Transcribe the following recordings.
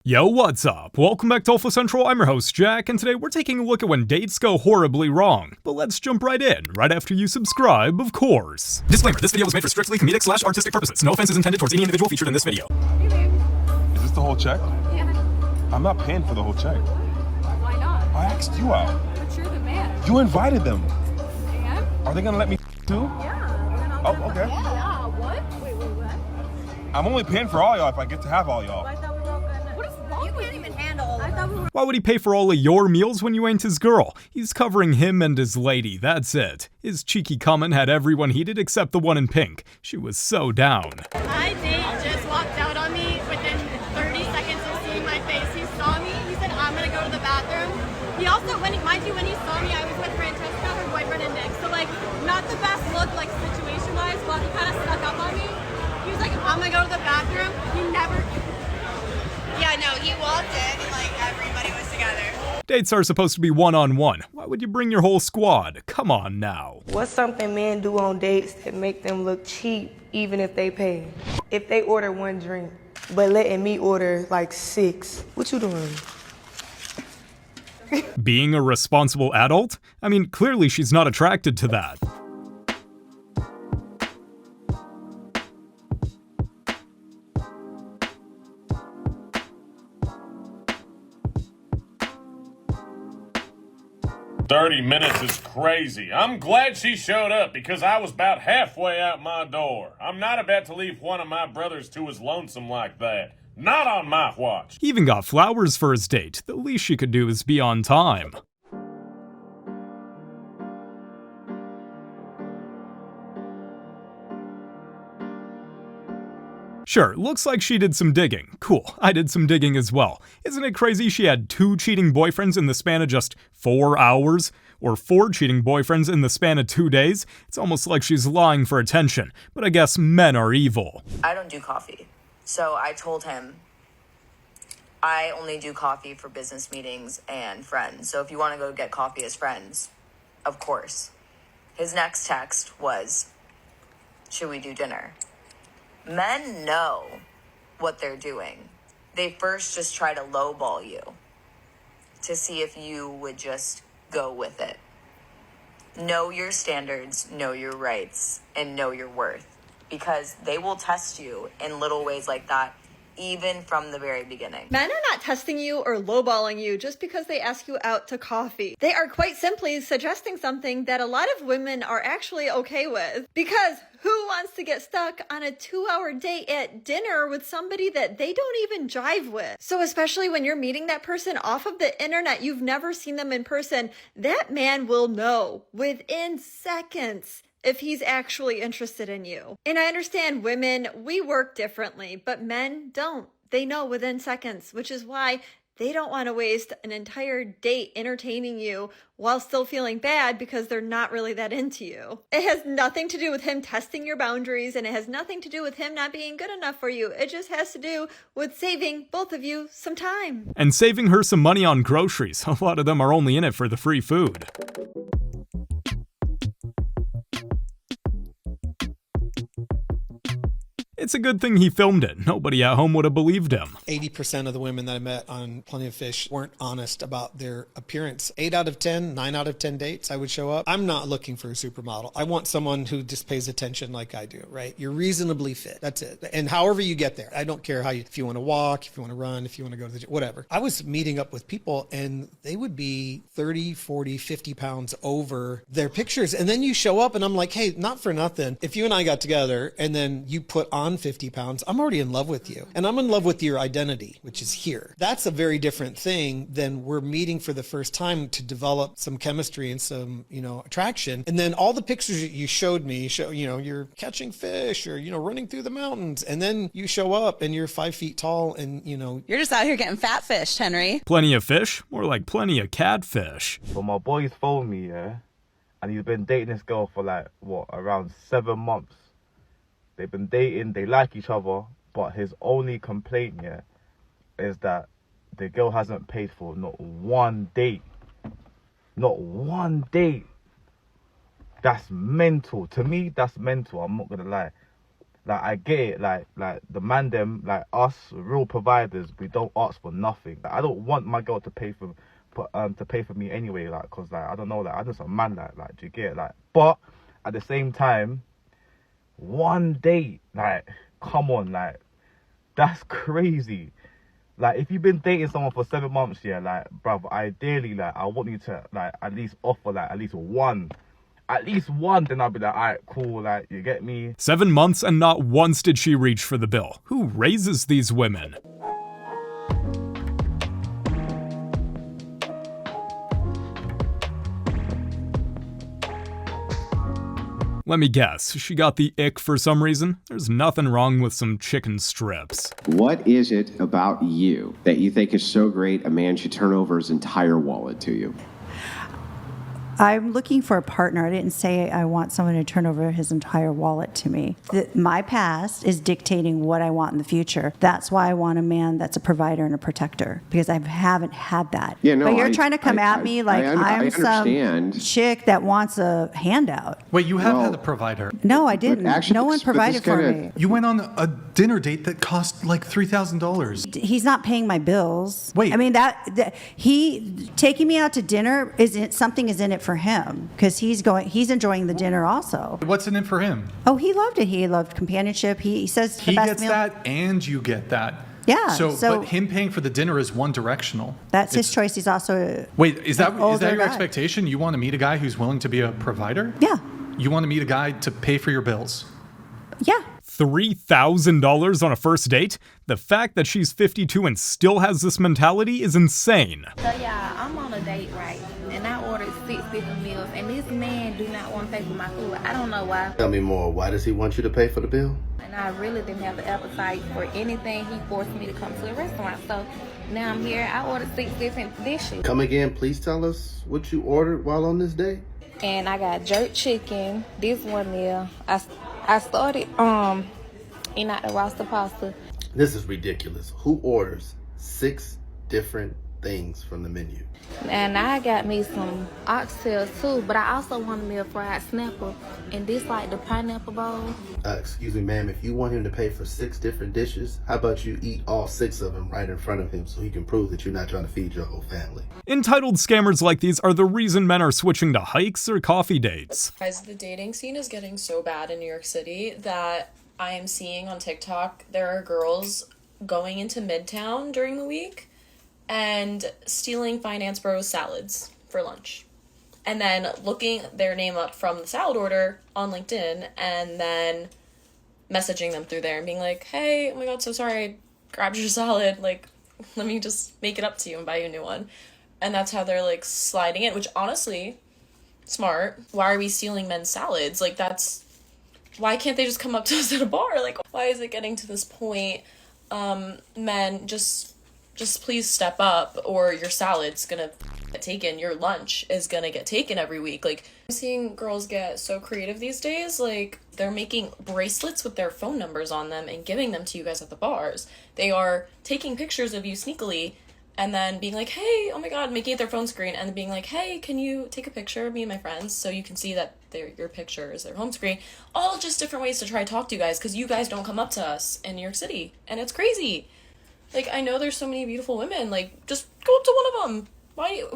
Yo, what's up? Welcome back to Alpha Central, I'm your host Jack, and today we're taking a look at when dates go horribly wrong. But let's jump right in, right after you subscribe, of course. Disclaimer, this video was made for strictly comedic/artistic purposes. No offense is intended towards any individual featured in this video. Hey, babe. Is this the whole check? Yeah. I'm not paying for the whole check. Why not? I asked you out. But you're the man. You invited them. And? Are they gonna let me too? Yeah. Oh, okay. Yeah. What? Wait, what? I'm only paying for all y'all if I get to have all y'all. I thought we were all gonna... What is wrong with you? Can't even handle all of I thought we were... Why would he pay for all of your meals when you ain't his girl? He's covering him and his lady, that's it. His cheeky comment had everyone heated except the one in pink. She was so down. My date just walked out on me within 30 seconds of seeing my face. He saw me, he said, I'm gonna go to the bathroom. He also, when he saw me, I was with Francesca, her boyfriend, and Nick. So like, not the best look, like situation-wise, but he kind of snuck up on me. He was like, I'm gonna go to the bathroom. He never... Yeah, no, he walked in and like everybody was together. Dates are supposed to be one-on-one. Why would you bring your whole squad? Come on now. What's something men do on dates that make them look cheap even if they pay? If they order one drink, but letting me order like 6, what you doing? Being a responsible adult? I mean, clearly she's not attracted to that. "30 minutes is crazy. I'm glad she showed up because I was about halfway out my door. I'm not about to leave one of my brothers to his lonesome like that. Not on my watch." He even got flowers for his date. The least she could do is be on time. Sure, looks like she did some digging. Cool, I did some digging as well. Isn't it crazy she had 2 cheating boyfriends in the span of just 4 hours? Or 4 cheating boyfriends in the span of 2 days? It's almost like she's lying for attention, but I guess men are evil. I don't do coffee. So I told him I only do coffee for business meetings and friends. So if you want to go get coffee as friends, of course. His next text was, should we do dinner? Men know what they're doing. They first just try to lowball you to see if you would just go with it. Know your standards, know your rights, and know your worth. Because they will test you in little ways like that, even from the very beginning. Men are not testing you or lowballing you just because they ask you out to coffee. They are quite simply suggesting something that a lot of women are actually okay with. Because who wants to get stuck on a 2-hour date at dinner with somebody that they don't even jive with? So especially when you're meeting that person off of the internet, you've never seen them in person, that man will know within seconds if he's actually interested in you. And I understand women, we work differently, but men don't. They know within seconds, which is why they don't want to waste an entire date entertaining you while still feeling bad because they're not really that into you. It has nothing to do with him testing your boundaries, and it has nothing to do with him not being good enough for you. It just has to do with saving both of you some time. And saving her some money on groceries. A lot of them are only in it for the free food. It's a good thing he filmed it. Nobody at home would have believed him. 80% of the women that I met on Plenty of Fish weren't honest about their appearance. 8 out of 10, 9 out of 10 dates I would show up. I'm not looking for a supermodel. I want someone who just pays attention like I do, right? You're reasonably fit. That's it. And however you get there. I don't care if you want to walk, if you want to run, if you want to go to the gym, whatever. I was meeting up with people and they would be 30, 40, 50 pounds over their pictures. And then you show up and I'm like, hey, not for nothing. If you and I got together and then you put on 50 pounds, I'm already in love with you. And I'm in love with your identity, which is here. That's a very different thing than we're meeting for the first time to develop some chemistry and some, attraction. And then all the pictures that you showed me, you're catching fish or, running through the mountains. And then you show up and you're 5 feet tall and, You're just out here getting fat fished, Henry. Plenty of fish? More like plenty of catfish. But my boy's phoned me, yeah? And he's been dating this girl for around 7 months. They've been dating, they like each other, but his only complaint, is that the girl hasn't paid for not one date. Not one date. That's mental. To me, that's mental. I'm not going to lie. Like, I get it, like the man them, like us, real providers, we don't ask for nothing. Like, I don't want my girl to pay for me anyway, like, cause like, I don't know, like, I'm just a man, like, do you get it? Like, but at the same time, one date, like, come on, like, that's crazy. Like, if you've been dating someone for 7 months, yeah, like, bruv, ideally, like, I want you to, like, at least offer, like, at least one, then I'll be like, alright, cool, like, you get me? 7 months and not once did she reach for the bill. Who raises these women? Let me guess, she got the ick for some reason? There's nothing wrong with some chicken strips. What is it about you that you think is so great a man should turn over his entire wallet to you? I'm looking for a partner. I didn't say I want someone to turn over his entire wallet to me. My past is dictating what I want in the future. That's why I want a man that's a provider and a protector, because I haven't had that. Yeah, no, but you're trying to come at me like I'm some chick that wants a handout. Wait, you have had a provider? No, I didn't. No one provided for me. You went on a dinner date that cost like $3,000. He's not paying my bills. Wait. I mean, he taking me out to dinner something is in it for him, because he's enjoying the dinner also. What's in it for him? Oh, he loved it. He loved companionship. He says the he best gets meal. that and you get that. Yeah. So but him paying for the dinner is one directional. That's his choice. He's also wait. Is that your guy. expectation? You want to meet a guy who's willing to be a provider? Yeah. You want to meet a guy to pay for your bills? Yeah. $3,000 on a first date? The fact that she's 52 and still has this mentality is insane. So yeah, I'm on a date, right? And I ordered 6 different meals, and this man do not want to pay for my food. I don't know why. Tell me more. Why does he want you to pay for the bill? And I really didn't have the appetite for anything. He forced me to come to a restaurant. So now I'm here. I ordered 6 different dishes. Come again, please tell us what you ordered while on this date. And I got jerk chicken, this one meal. I started not the roster pasta. This is ridiculous. Who orders 6 different things from the menu? And I got me some oxtails too, but I also wanted me a fried snapper, and this like the pineapple bowl. Excuse me, ma'am, if you want him to pay for 6 different dishes, how about you eat all 6 of them right in front of him so he can prove that you're not trying to feed your whole family? Entitled scammers like these are the reason men are switching to hikes or coffee dates. Guys, the dating scene is getting so bad in New York City that I am seeing on TikTok there are girls going into MGTOW during the week and stealing Finance Bros salads for lunch. And then looking their name up from the salad order on LinkedIn and then messaging them through there and being like, hey, oh my god, so sorry, I grabbed your salad. Like, let me just make it up to you and buy you a new one. And that's how they're like sliding in, which honestly, smart. Why are we stealing men's salads? Like, why can't they just come up to us at a bar? Like, why is it getting to this point? Men, just please step up or your salad's gonna get taken. Your lunch is gonna get taken every week. Like, I'm seeing girls get so creative these days. Like, they're making bracelets with their phone numbers on them and giving them to you guys at the bars. They are taking pictures of you sneakily and then being like, hey, oh my god, making it their phone screen and then being like, hey, can you take a picture of me and my friends so you can see that your picture is their home screen. All just different ways to try to talk to you guys because you guys don't come up to us in New York City. And it's crazy. Like, I know there's so many beautiful women. Like, just go up to one of them.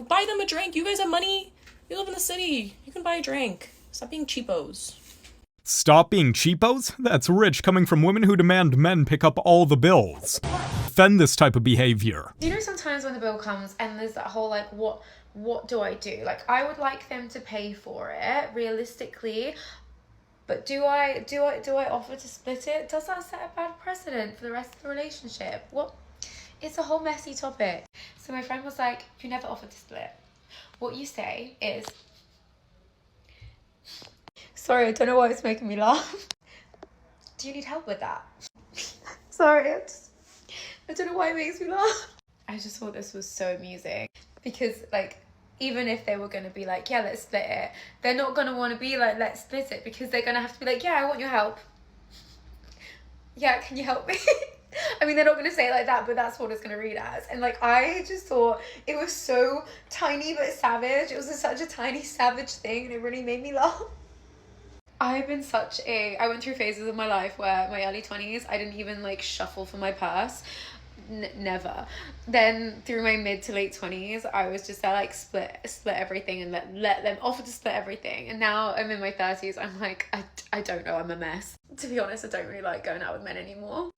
Buy them a drink. You guys have money. You live in the city. You can buy a drink. Stop being cheapos. Stop being cheapos? That's rich coming from women who demand men pick up all the bills. Defend this type of behavior. You know, sometimes when the bill comes and there's that whole like, what do I do? Like, I would like them to pay for it realistically, but do I offer to split it? Does that set a bad precedent for the rest of the relationship? Well, it's a whole messy topic. So my friend was like, you never offer to split. What you say is, sorry, I don't know why it's making me laugh. Do you need help with that? Sorry, I don't know why it makes me laugh. I just thought this was so amusing because, like, even if they were going to be like, yeah, let's split it, they're not going to want to be like, let's split it, because they're going to have to be like, yeah, I want your help. Yeah, can you help me? I mean, they're not going to say it like that, but that's what it's going to read as. And like, I just thought it was so tiny but savage. It was such a tiny savage thing, and it really made me laugh. I went through phases of my life where my early 20s, I didn't even like shuffle for my purse. Never. Then through my mid to late 20s, I was just like split everything and let them offer to split everything. And now I'm in my 30s, I'm like, I don't know, I'm a mess. To be honest, I don't really like going out with men anymore.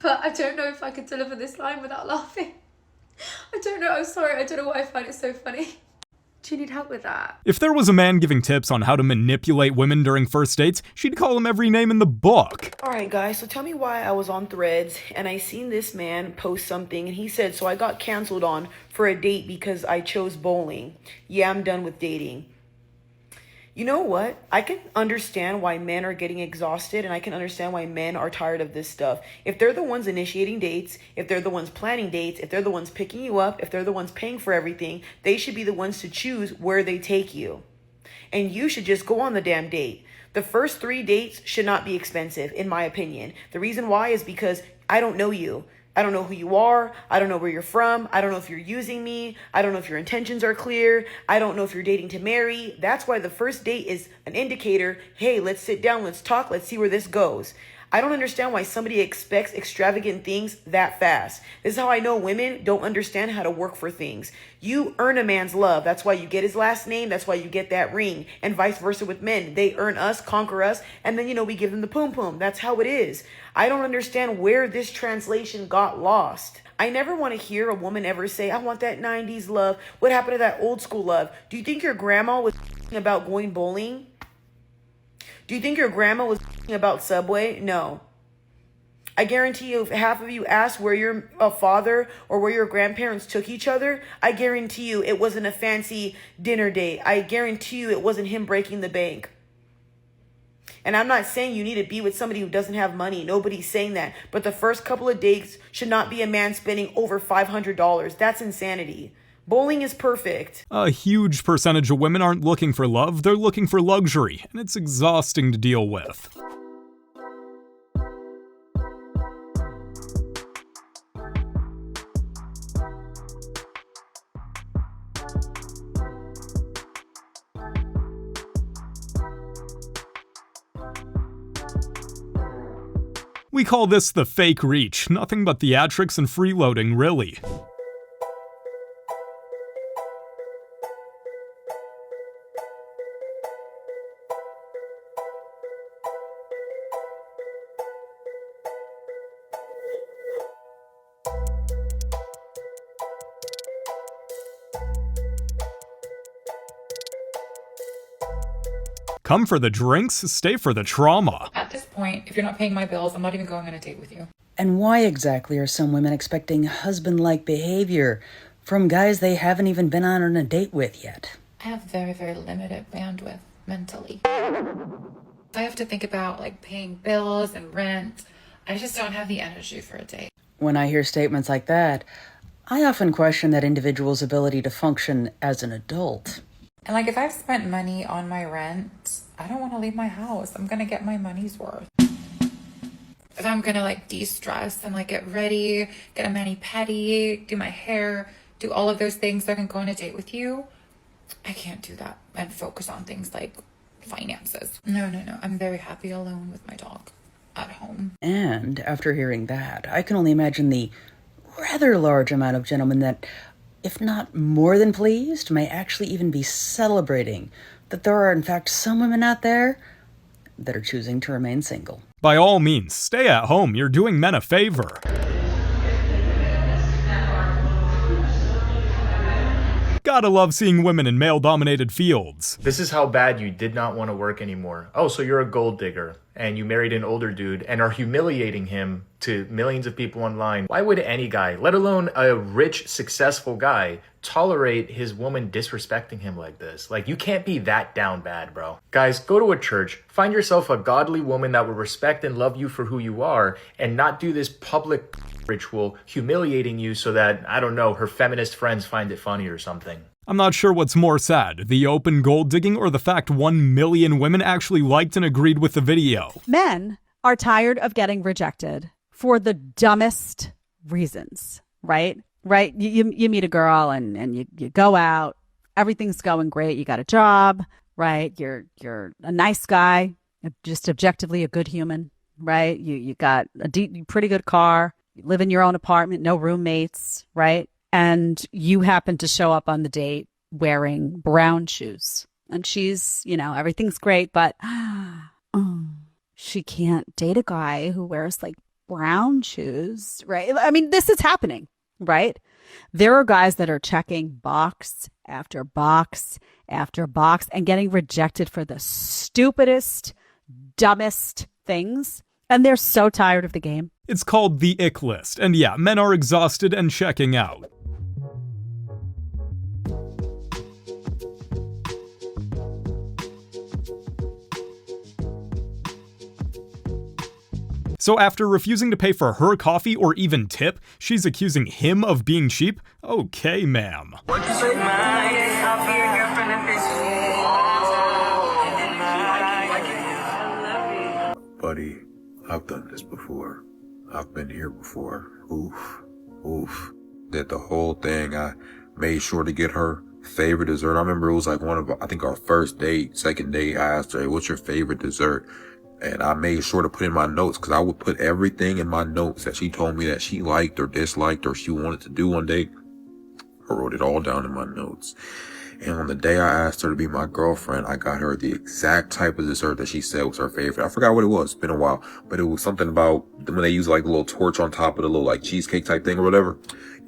But I don't know if I could deliver this line without laughing. I don't know, I'm sorry, I don't know why I find it so funny. Do you need help with that? If there was a man giving tips on how to manipulate women during first dates, she'd call him every name in the book. Alright guys, so tell me why I was on Threads and I seen this man post something and he said, so I got canceled on for a date because I chose bowling. Yeah, I'm done with dating. You know what? I can understand why men are getting exhausted and I can understand why men are tired of this stuff. If they're the ones initiating dates, if they're the ones planning dates, if they're the ones picking you up, if they're the ones paying for everything, they should be the ones to choose where they take you. And you should just go on the damn date. The first 3 dates should not be expensive, in my opinion. The reason why is because I don't know you. I don't know who you are. I don't know where you're from. I don't know if you're using me. I don't know if your intentions are clear. I don't know if you're dating to marry. That's why the first date is an indicator. Hey, let's sit down. Let's talk. Let's see where this goes. I don't understand why somebody expects extravagant things that fast. This is how I know women don't understand how to work for things. You earn a man's love. That's why you get his last name. That's why you get that ring. And vice versa with men. They earn us, conquer us, and then, we give them the poom poom. That's how it is. I don't understand where this translation got lost. I never want to hear a woman ever say, I want that 90s love. What happened to that old school love? Do you think your grandma was about going bowling? Do you think your grandma was about Subway? No. I guarantee you, if half of you asked where your father or where your grandparents took each other, I guarantee you it wasn't a fancy dinner date. I guarantee you it wasn't him breaking the bank. And I'm not saying you need to be with somebody who doesn't have money. Nobody's saying that. But the first couple of dates should not be a man spending over $500. That's insanity. Bowling is perfect. A huge percentage of women aren't looking for love, they're looking for luxury, and it's exhausting to deal with. We call this the fake reach, nothing but theatrics and freeloading, really. Come for the drinks, stay for the trauma. At this point, if you're not paying my bills, I'm not even going on a date with you. And why exactly are some women expecting husband-like behavior from guys they haven't even been on a date with yet? I have very, very limited bandwidth mentally. I have to think about paying bills and rent. I just don't have the energy for a date. When I hear statements like that, I often question that individual's ability to function as an adult. And if I've spent money on my rent, I don't want to leave my house. I'm going to get my money's worth. If I'm going to de-stress and get ready, get a mani-pedi, do my hair, do all of those things so I can go on a date with you, I can't do that and focus on things like finances. No. I'm very happy alone with my dog at home. And after hearing that, I can only imagine the rather large amount of gentlemen that, if not more than pleased, may actually even be celebrating that there are in fact some women out there that are choosing to remain single. By all means, stay at home, you're doing men a favor. Gotta love seeing women in male-dominated fields. This is how bad you did not want to work anymore. Oh, so you're a gold digger, and you married an older dude, and are humiliating him to millions of people online. Why would any guy, let alone a rich, successful guy, tolerate his woman disrespecting him like this? You can't be that down bad, bro. Guys, go to a church, find yourself a godly woman that will respect and love you for who you are, and not do this public ritual humiliating you so that, I don't know, her feminist friends find it funny or something. I'm not sure what's more sad, the open gold digging or the fact 1 million women actually liked and agreed with the video. Men are tired of getting rejected for the dumbest reasons, right? Right? You meet a girl and you go out, everything's going great, you got a job, right? You're a nice guy, just objectively a good human, right? You got a pretty good car, you live in your own apartment, no roommates, right? And you happen to show up on the date wearing brown shoes. And she's, everything's great, but she can't date a guy who wears like brown shoes, right? I mean, this is happening, right? There are guys that are checking box after box after box and getting rejected for the stupidest, dumbest things. And they're so tired of the game. It's called the ick list. And yeah, men are exhausted and checking out. So after refusing to pay for her coffee or even tip, she's accusing him of being cheap? Okay, ma'am. Buddy, I've done this before. I've been here before. Oof. Did the whole thing. I made sure to get her favorite dessert. I remember it was like I think our first date, second date, I asked her, hey, what's your favorite dessert? And I made sure to put in my notes, because I would put everything in my notes that she told me that she liked or disliked or she wanted to do one day. I wrote it all down in my notes. And on the day I asked her to be my girlfriend, I got her the exact type of dessert that she said was her favorite. I forgot what it was. It's been a while. But it was something about when they use like the little torch on top of the little like cheesecake type thing or whatever.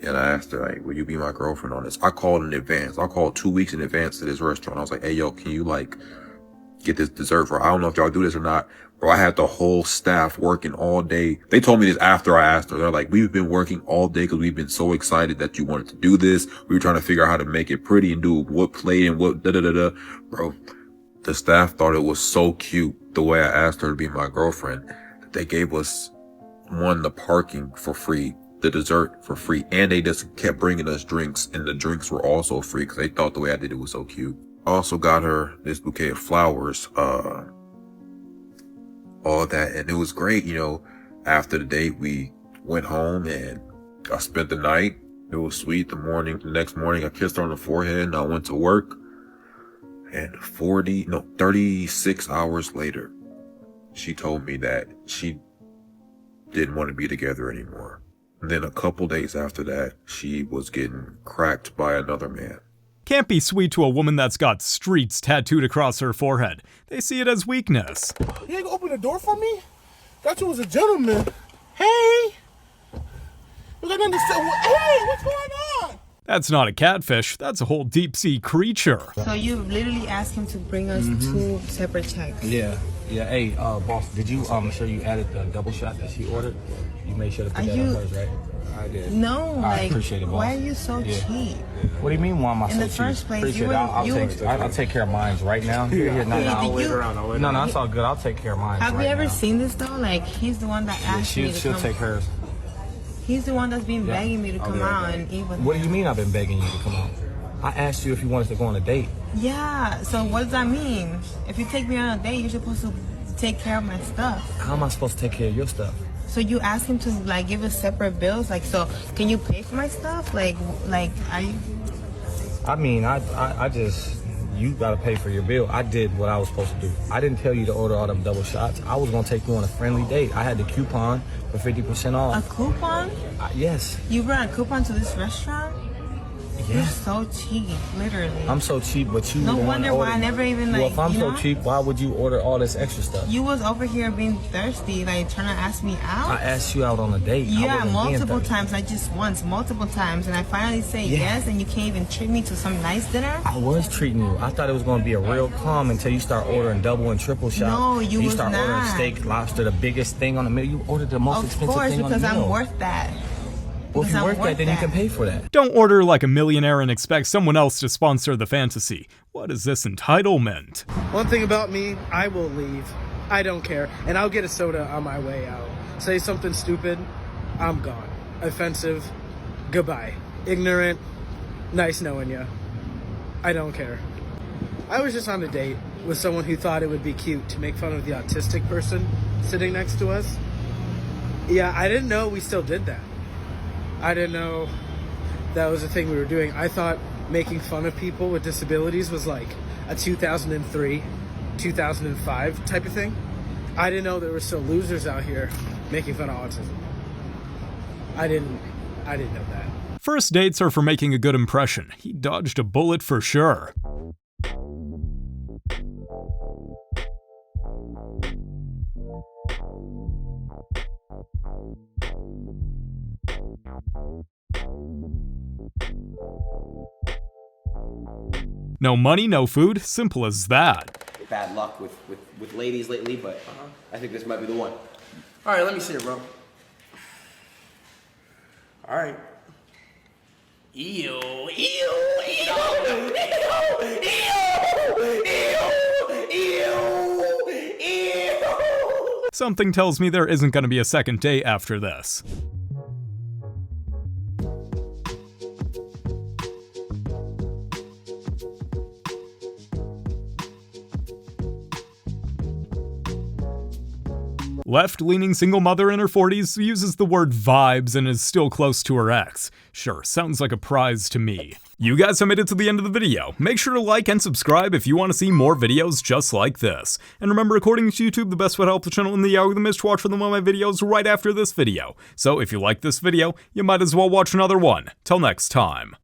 And I asked her, like, will you be my girlfriend on this? I called in advance. I called 2 weeks in advance to this restaurant. I was like, hey, yo, can you like get this dessert for, I don't know if y'all do this or not. Bro, I had the whole staff working all day. They told me this after I asked her. They're like, we've been working all day because we've been so excited that you wanted to do this. We were trying to figure out how to make it pretty and do what play and what da-da-da-da. Bro, the staff thought it was so cute the way I asked her to be my girlfriend that they gave us, the parking for free, the dessert for free, and they just kept bringing us drinks, and the drinks were also free because they thought the way I did it was so cute. I also got her this bouquet of flowers, all that, and it was great. After the date, we went home and I spent the night. It was sweet. The next morning, I kissed her on the forehead and I went to work. And 36 hours later, she told me that she didn't want to be together anymore. And then a couple days after that, she was getting cracked by another man. Can't be sweet to a woman that's got streets tattooed across her forehead. They see it as weakness. You ain't gonna open the door for me? Thought you was a gentleman. Hey! You gotta understand. Hey, what's going on? That's not a catfish. That's a whole deep sea creature. So you literally asked him to bring us 2 separate checks. Yeah. Hey, boss, did you sure you added the double shot that she ordered? You made sure to put that on hers, right? I did. No, I appreciate it, boss. Why are you so cheap? What do you mean, why am I so cheap? In the first place, appreciate it. I'll take care of mine right now. I'll wait around. No, it's all good. I'll take care of mine. Have you ever seen this though? Like, he's the one that asked me to she'll come. take hers. He's the one that's been begging me to come out and eat with him. What do you mean I've been begging you to come out? I asked you if you wanted to go on a date. Yeah, so what does that mean? If you take me on a date, you're supposed to take care of my stuff. How am I supposed to take care of your stuff? So you asked him to like give us separate bills? Like, so can you pay for my stuff? Like are you? I mean, I just, you gotta pay for your bill. I did what I was supposed to do. I didn't tell you to order all them double shots. I was gonna take you on a friendly date. I had the coupon for 50% off. A coupon? Yes. You brought a coupon to this restaurant? Yeah. You're so cheap, literally. I'm so cheap, but you no wonder why I never even like. Well, if I'm so cheap, why would you order all this extra stuff? You was over here being thirsty, like trying to ask me out. I asked you out on a date. Yeah, multiple times, not just once, multiple times, and I finally say yes, and you can't even treat me to some nice dinner. I was treating you. I thought it was going to be a real calm until you start ordering double and triple shots. No, you start ordering steak, lobster, the biggest thing on the menu. You ordered the most expensive thing on the meal. Of course, because I'm worth that. Well, if you're worth that, then you can pay for that. Don't order like a millionaire and expect someone else to sponsor the fantasy. What is this entitlement? One thing about me, I will leave. I don't care. And I'll get a soda on my way out. Say something stupid, I'm gone. Offensive, goodbye. Ignorant, nice knowing you. I don't care. I was just on a date with someone who thought it would be cute to make fun of the autistic person sitting next to us. Yeah, I didn't know we still did that. I didn't know that was a thing we were doing. I thought making fun of people with disabilities was like a 2003 2005 type of thing. I didn't know there were still losers out here making fun of autism. I didn't know that. First dates are for making a good impression. He dodged a bullet for sure. No money, no food, simple as that. Bad luck with ladies lately, but I think this might be the one. All right, let me see it, bro. All right. Ew, ew, ew, ew. Something tells me there isn't going to be a second date after this. Left-leaning single mother in her 40s uses the word vibes and is still close to her ex. Sure, sounds like a prize to me. You guys have made it to the end of the video. Make sure to like and subscribe if you want to see more videos just like this. And remember, according to YouTube, the best way to help the channel in the algorithm is to watch one of my videos right after this video. So if you like this video, you might as well watch another one. Till next time.